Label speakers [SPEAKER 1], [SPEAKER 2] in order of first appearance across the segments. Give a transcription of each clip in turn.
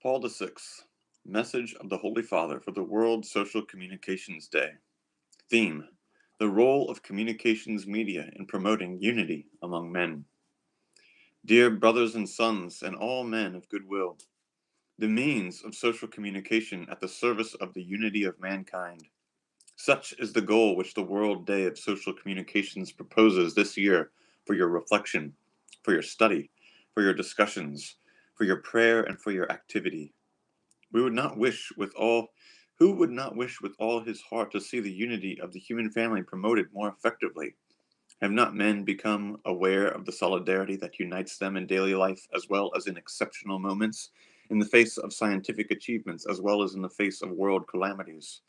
[SPEAKER 1] Paul VI, Message of the Holy Father for the World Social Communications Day. Theme: The role of communications media in promoting unity among men. Dear brothers and sons, and all men of good will, the means of social communication at the service of the unity of mankind. Such is the goal which the World Day of Social Communications proposes this year for your reflection, for your study, for your discussions, for your prayer, and for your activity. We would not wish with all Who would not wish with all his heart to see the unity of the human family promoted more effectively? Have not men become aware of the solidarity that unites them in daily life as well as in exceptional moments, in the face of scientific achievements as well as in the face of world calamities?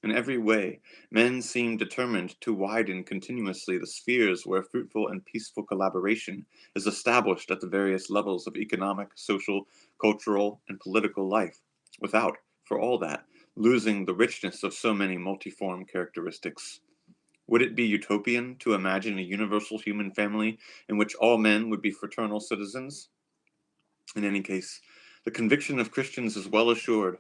[SPEAKER 1] In every way, men seem determined to widen continuously the spheres where fruitful and peaceful collaboration is established at the various levels of economic, social, cultural, and political life, without, for all that, losing the richness of so many multiform characteristics. Would it be utopian to imagine a universal human family in which all men would be fraternal citizens? In any case, the conviction of Christians is well assured.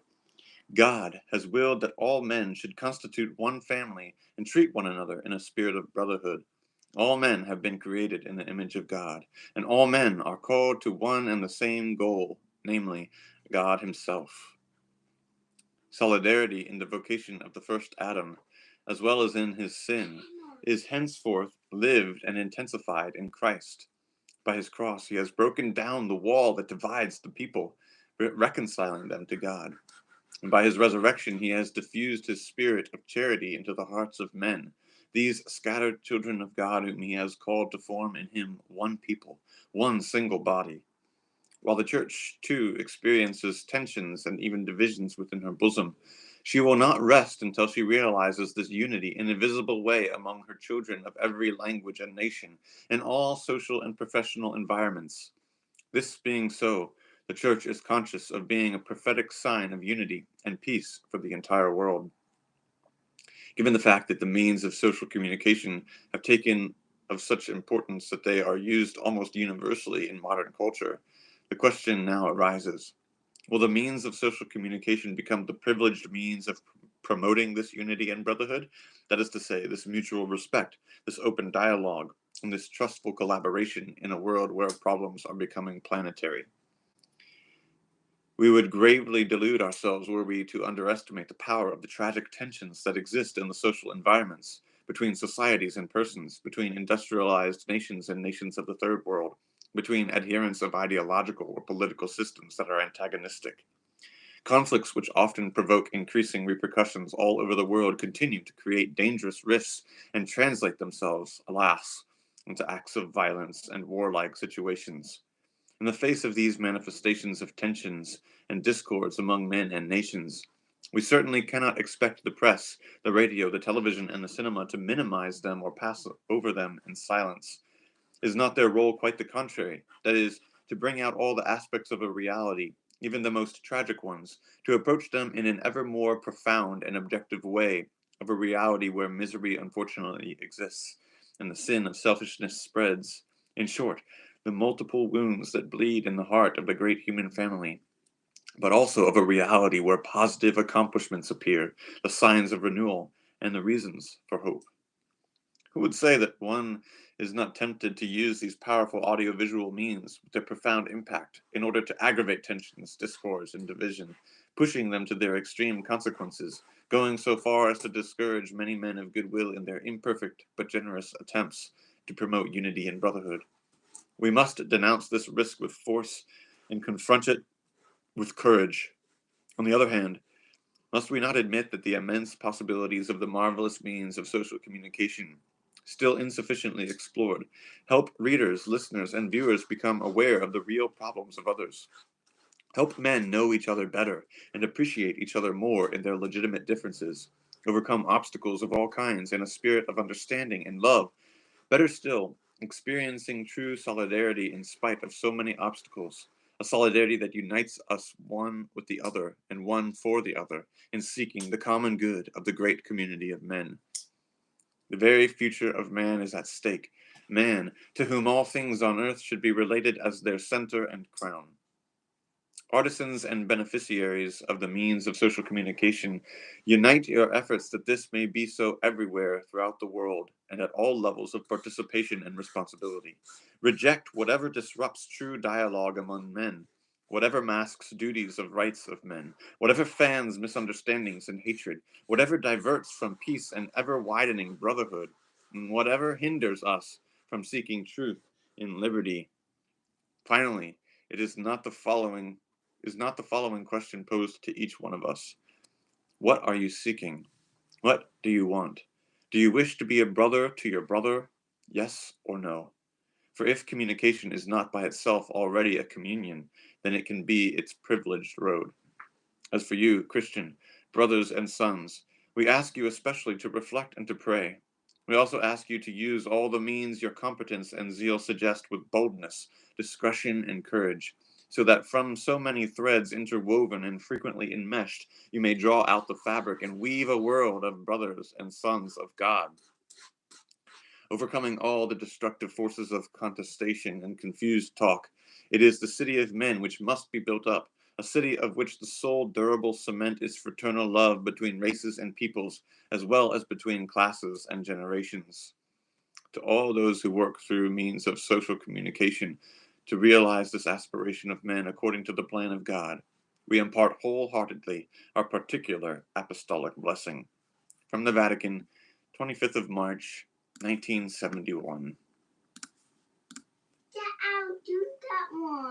[SPEAKER 1] God has willed that all men should constitute one family and treat one another in a spirit of brotherhood. All men have been created in the image of God, and all men are called to one and the same goal, namely, God Himself. Solidarity in the vocation of the first Adam, as well as in his sin, is henceforth lived and intensified in Christ. By his cross, he has broken down the wall that divides the people, reconciling them to God. And by his resurrection, he has diffused his spirit of charity into the hearts of men, these scattered children of God whom he has called to form in him one people, one single body. While the church, too, experiences tensions and even divisions within her bosom, she will not rest until she realizes this unity in a visible way among her children of every language and nation, in all social and professional environments. This being so, the Church is conscious of being a prophetic sign of unity and peace for the entire world. Given the fact that the means of social communication have taken of such importance that they are used almost universally in modern culture, the question now arises: will the means of social communication become the privileged means of promoting this unity and brotherhood? That is to say, this mutual respect, this open dialogue, and this trustful collaboration in a world where problems are becoming planetary. We would gravely delude ourselves were we to underestimate the power of the tragic tensions that exist in the social environments, between societies and persons, between industrialized nations and nations of the third world, between adherents of ideological or political systems that are antagonistic. Conflicts which often provoke increasing repercussions all over the world continue to create dangerous rifts and translate themselves, alas, into acts of violence and warlike situations. In the face of these manifestations of tensions and discords among men and nations, we certainly cannot expect the press, the radio, the television, and the cinema to minimize them or pass over them in silence. Is not their role quite the contrary? That is, to bring out all the aspects of a reality, even the most tragic ones, to approach them in an ever more profound and objective way of a reality where misery unfortunately exists, and the sin of selfishness spreads. In short, the multiple wounds that bleed in the heart of the great human family, but also of a reality where positive accomplishments appear, the signs of renewal, and the reasons for hope. Who would say that one is not tempted to use these powerful audiovisual means with their profound impact in order to aggravate tensions, discords, and division, pushing them to their extreme consequences, going so far as to discourage many men of goodwill in their imperfect but generous attempts to promote unity and brotherhood? We must denounce this risk with force and confront it with courage. On the other hand, must we not admit that the immense possibilities of the marvelous means of social communication, still insufficiently explored, help readers, listeners, and viewers become aware of the real problems of others? Help men know each other better and appreciate each other more in their legitimate differences, overcome obstacles of all kinds in a spirit of understanding and love. Better still, experiencing true solidarity in spite of so many obstacles, a solidarity that unites us one with the other and one for the other in seeking the common good of the great community of men. The very future of man is at stake. Man, to whom all things on earth should be related as their center and crown. Artisans and beneficiaries of the means of social communication, unite your efforts that this may be so everywhere throughout the world and at all levels of participation and responsibility. Reject whatever disrupts true dialogue among men, whatever masks duties of rights of men, whatever fans misunderstandings and hatred, whatever diverts from peace and ever widening brotherhood, and whatever hinders us from seeking truth in liberty. Finally, it is not the following question posed to each one of us. What are you seeking? What do you want? Do you wish to be a brother to your brother? Yes or no? For if communication is not by itself already a communion, then it can be its privileged road. As for you, Christian, brothers and sons, we ask you especially to reflect and to pray. We also ask you to use all the means your competence and zeal suggest with boldness, discretion, and courage, so that from so many threads interwoven and frequently enmeshed, you may draw out the fabric and weave a world of brothers and sons of God, overcoming all the destructive forces of contestation and confused talk. It is the city of men which must be built up, a city of which the sole durable cement is fraternal love between races and peoples, as well as between classes and generations. To all those who work through means of social communication to realize this aspiration of men according to the plan of God, we impart wholeheartedly our particular apostolic blessing. From the Vatican, 25th of March, 1971.